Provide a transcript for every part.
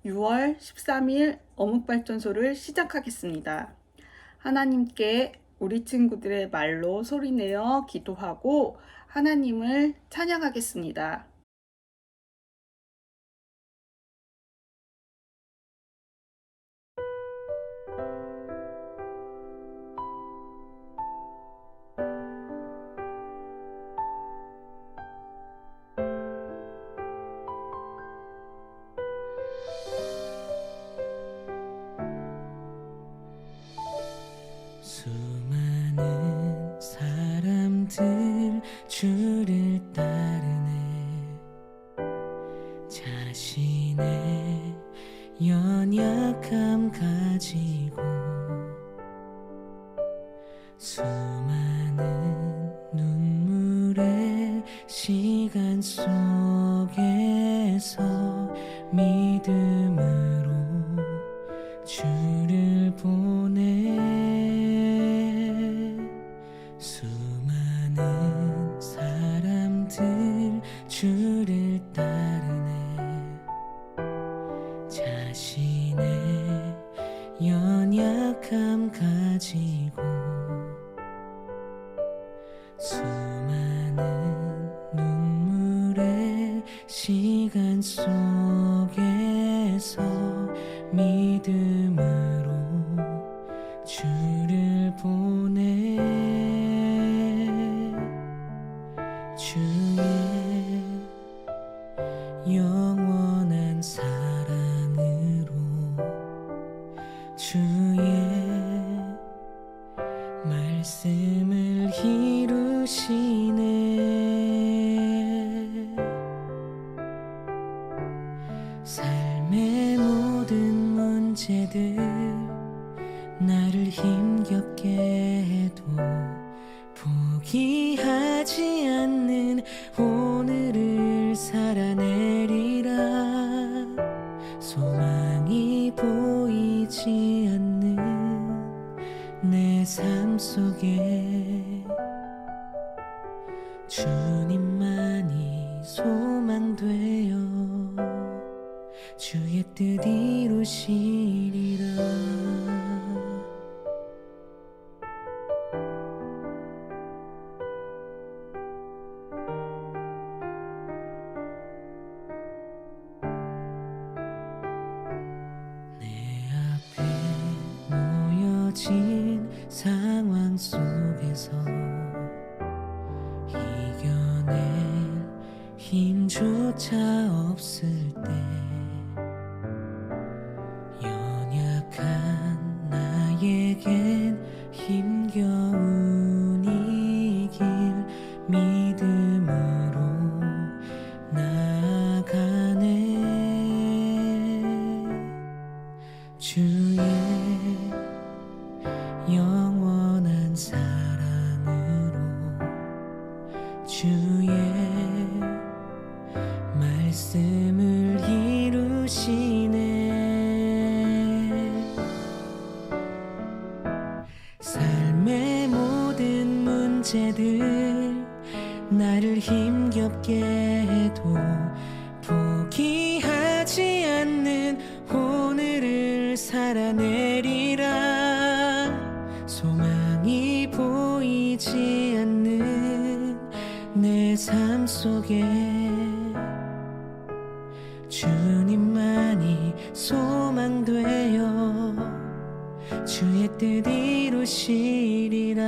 6월 13일 어묵발전소를 시작하겠습니다. 하나님께 우리 친구들의 말로 소리내어 기도하고 하나님을 찬양하겠습니다. 수많은 사람들 주를 따르네. 자신의 연약함 가지고 수많은 눈물의 시간 속에서 믿음으로 주를 보내. 수많은 사람들 주를 따르네. 자신의 연약함 가지고 수많은 눈물의 시간 속에서 믿음으로 주를 보내. 주의 영원한 사랑으로 주의 말씀을 이루시네. 삶의 모든 문제들 나를 힘겹게 해도 포기하지 않는 오늘을 살아내리라. 소망이 보이지 않는 내 삶 속에 주님만이 소망되어 주의 뜻 이루시리라. 내 앞에 놓여진 상황 속에서 이겨낼 힘조차 없을 때 연약한 나에겐 힘겨운 이 길 믿음으로 나아가네. 주의 영원한 사랑으로 주의 말씀을 이루시네. 삶의 모든 문제들 나를 힘겹게 해도 포기하지 않는 오늘을 살아내리라. 소망이 보이지 않는 내 삶 속에 주님만이 소망되어 주의 뜻 이루시리라.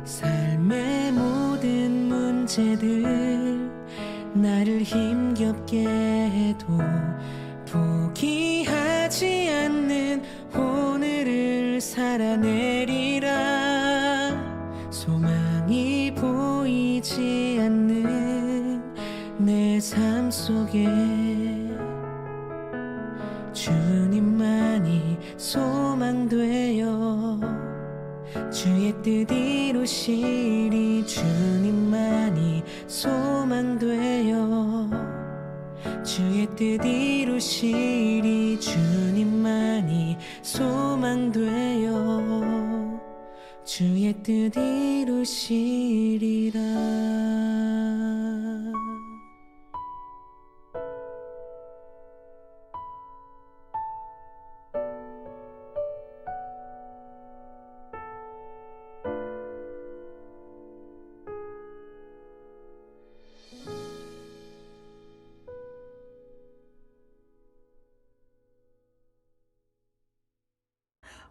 삶의 모든 문제들 나를 힘겹게 해도 포기하지 않는 오늘을 살아내리라. 소망이 보이지 않는 내 삶 속에 주님만이 소망되어 주의 뜻 이루시리. 주님만이 소망되어 주의 뜻 이루시리. 주님만이 소망되어 주의 뜻 이루시리라.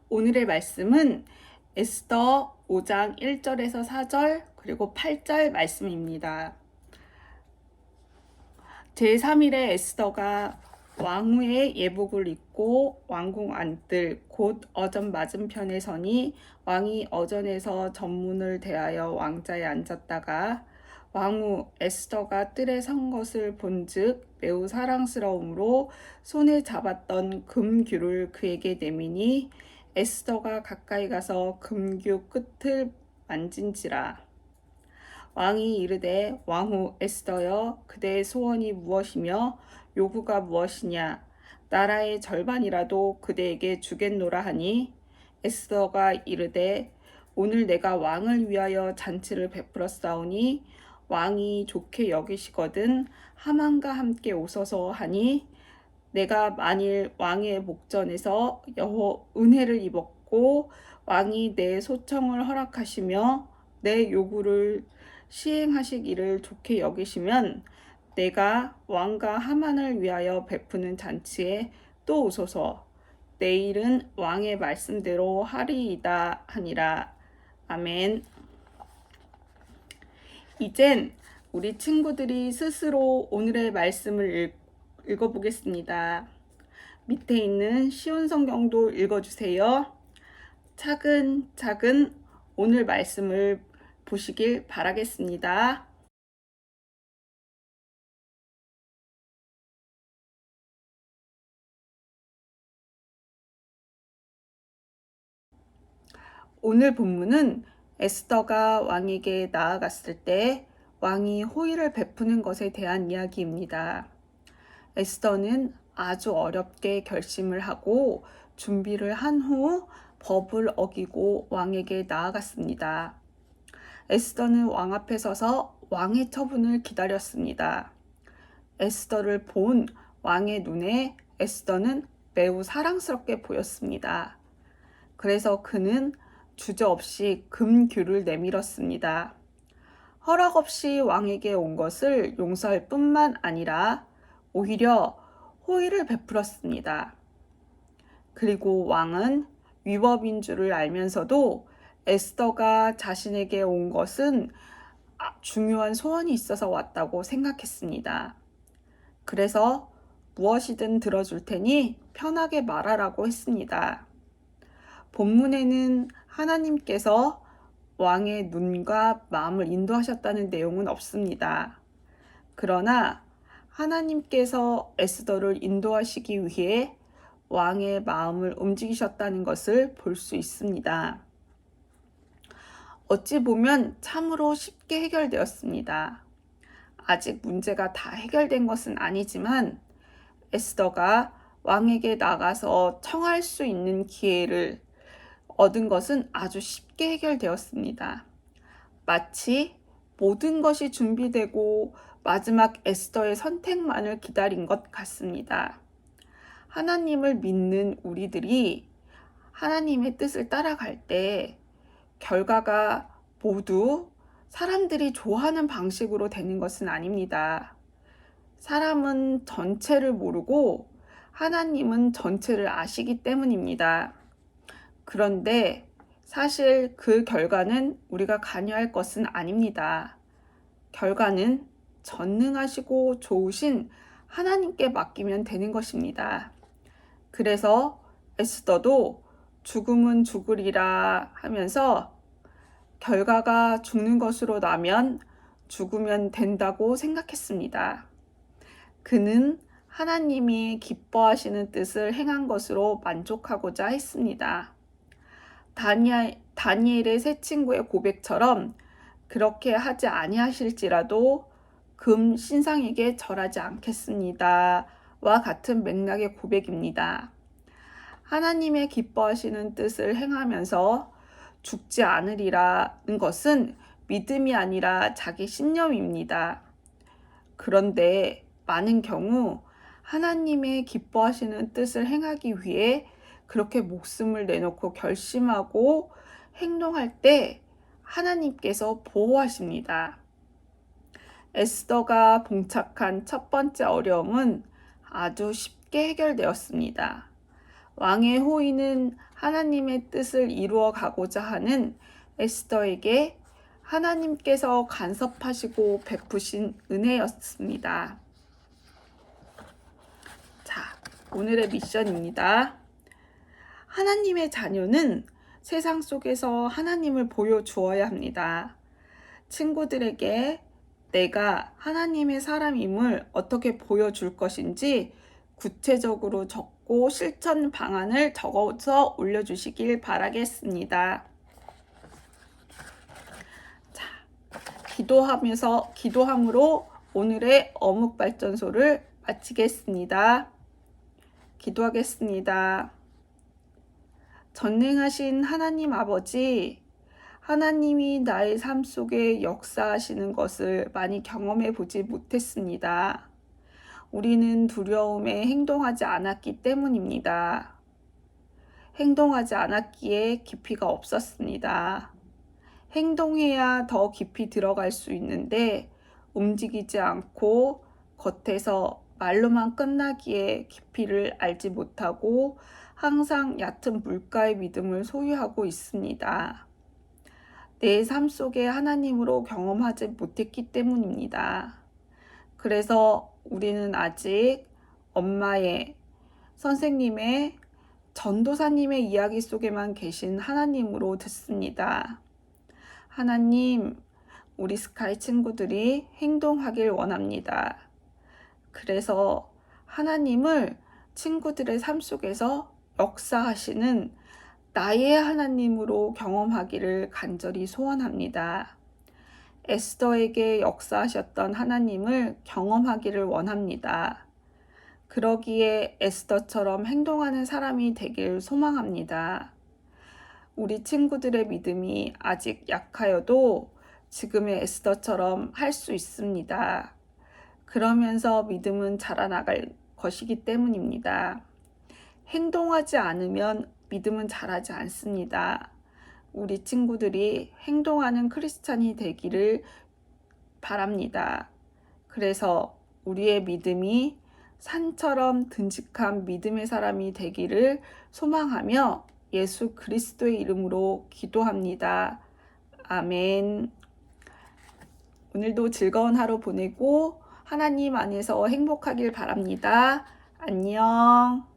오늘의 말씀은 에스더 5장 1절에서 4절 그리고 8절 말씀입니다. 제3일에 에스더가 왕후의 예복을 입고 왕궁 안뜰 곧 어전 맞은편에 서니 왕이 어전에서 전문을 대하여 왕자에 앉았다가 왕후 에스더가 뜰에 선 것을 본즉 매우 사랑스러움으로 손에 잡았던 금규를 그에게 내미니 에스더가 가까이 가서 금규 끝을 만진지라. 왕이 이르되 왕후 에스더여 그대의 소원이 무엇이며 요구가 무엇이냐 나라의 절반이라도 그대에게 주겠노라 하니 에스더가 이르되 오늘 내가 왕을 위하여 잔치를 베풀었사오니 왕이 좋게 여기시거든 하만과 함께 오소서 하니 내가 만일 왕의 목전에서 여호 은혜를 입었고 왕이 내 소청을 허락하시며 내 요구를 시행하시기를 좋게 여기시면 내가 왕과 하만을 위하여 베푸는 잔치에 또 오소서. 내일은 왕의 말씀대로 하리이다 하니라. 아멘. 이젠 우리 친구들이 스스로 오늘의 말씀을 읽어보겠습니다. 밑에 있는 쉬운 성경도 읽어주세요. 차근차근 오늘 말씀을 보시길 바라겠습니다. 오늘 본문은 에스더가 왕에게 나아갔을 때 왕이 호의를 베푸는 것에 대한 이야기입니다. 에스더는 아주 어렵게 결심을 하고 준비를 한 후 법을 어기고 왕에게 나아갔습니다. 에스더는 왕 앞에 서서 왕의 처분을 기다렸습니다. 에스더를 본 왕의 눈에 에스더는 매우 사랑스럽게 보였습니다. 그래서 그는 주저없이 금규를 내밀었습니다. 허락 없이 왕에게 온 것을 용서할 뿐만 아니라 오히려 호의를 베풀었습니다. 그리고 왕은 위법인 줄을 알면서도 에스더가 자신에게 온 것은 중요한 소원이 있어서 왔다고 생각했습니다. 그래서 무엇이든 들어줄 테니 편하게 말하라고 했습니다. 본문에는 하나님께서 왕의 눈과 마음을 인도하셨다는 내용은 없습니다. 그러나 하나님께서 에스더를 인도하시기 위해 왕의 마음을 움직이셨다는 것을 볼 수 있습니다. 어찌 보면 참으로 쉽게 해결되었습니다. 아직 문제가 다 해결된 것은 아니지만 에스더가 왕에게 나가서 청할 수 있는 기회를 얻은 것은 아주 쉽게 해결되었습니다. 마치 모든 것이 준비되고 마지막 에스더의 선택만을 기다린 것 같습니다. 하나님을 믿는 우리들이 하나님의 뜻을 따라갈 때 결과가 모두 사람들이 좋아하는 방식으로 되는 것은 아닙니다. 사람은 전체를 모르고 하나님은 전체를 아시기 때문입니다. 그런데 사실 그 결과는 우리가 관여할 것은 아닙니다. 결과는 전능하시고 좋으신 하나님께 맡기면 되는 것입니다. 그래서 에스더도 죽음은 죽으리라 하면서 결과가 죽는 것으로 나면 죽으면 된다고 생각했습니다. 그는 하나님이 기뻐하시는 뜻을 행한 것으로 만족하고자 했습니다. 다니엘의 세 친구의 고백처럼 그렇게 하지 아니하실지라도 금 신상에게 절하지 않겠습니다. 와 같은 맥락의 고백입니다. 하나님의 기뻐하시는 뜻을 행하면서 죽지 않으리라는 것은 믿음이 아니라 자기 신념입니다. 그런데 많은 경우 하나님의 기뻐하시는 뜻을 행하기 위해 그렇게 목숨을 내놓고 결심하고 행동할 때 하나님께서 보호하십니다. 에스더가 봉착한 첫 번째 어려움은 아주 쉽게 해결되었습니다. 왕의 호의는 하나님의 뜻을 이루어 가고자 하는 에스더에게 하나님께서 간섭하시고 베푸신 은혜였습니다. 자, 오늘의 미션입니다. 하나님의 자녀는 세상 속에서 하나님을 보여주어야 합니다. 친구들에게 내가 하나님의 사람임을 어떻게 보여줄 것인지 구체적으로 적고 실천 방안을 적어서 올려주시길 바라겠습니다. 자, 기도함으로 오늘의 어묵발전소를 마치겠습니다. 기도하겠습니다. 전능하신 하나님 아버지, 하나님이 나의 삶 속에 역사하시는 것을 많이 경험해 보지 못했습니다. 우리는 두려움에 행동하지 않았기 때문입니다. 행동하지 않았기에 깊이가 없었습니다. 행동해야 더 깊이 들어갈 수 있는데 움직이지 않고 겉에서 말로만 끝나기에 깊이를 알지 못하고 항상 얕은 물가의 믿음을 소유하고 있습니다. 내 삶 속에 하나님으로 경험하지 못했기 때문입니다. 그래서 우리는 아직 엄마의, 선생님의, 전도사님의 이야기 속에만 계신 하나님으로 듣습니다. 하나님, 우리 스카이 친구들이 행동하길 원합니다. 그래서 하나님을 친구들의 삶 속에서 역사하시는 나의 하나님으로 경험하기를 간절히 소원합니다. 에스더에게 역사하셨던 하나님을 경험하기를 원합니다. 그러기에 에스더처럼 행동하는 사람이 되길 소망합니다. 우리 친구들의 믿음이 아직 약하여도 지금의 에스더처럼 할 수 있습니다. 그러면서 믿음은 자라나갈 것이기 때문입니다. 행동하지 않으면 믿음은 자라지 않습니다. 우리 친구들이 행동하는 크리스찬이 되기를 바랍니다. 그래서 우리의 믿음이 산처럼 든직한 믿음의 사람이 되기를 소망하며 예수 그리스도의 이름으로 기도합니다. 아멘. 오늘도 즐거운 하루 보내고 하나님 안에서 행복하길 바랍니다. 안녕.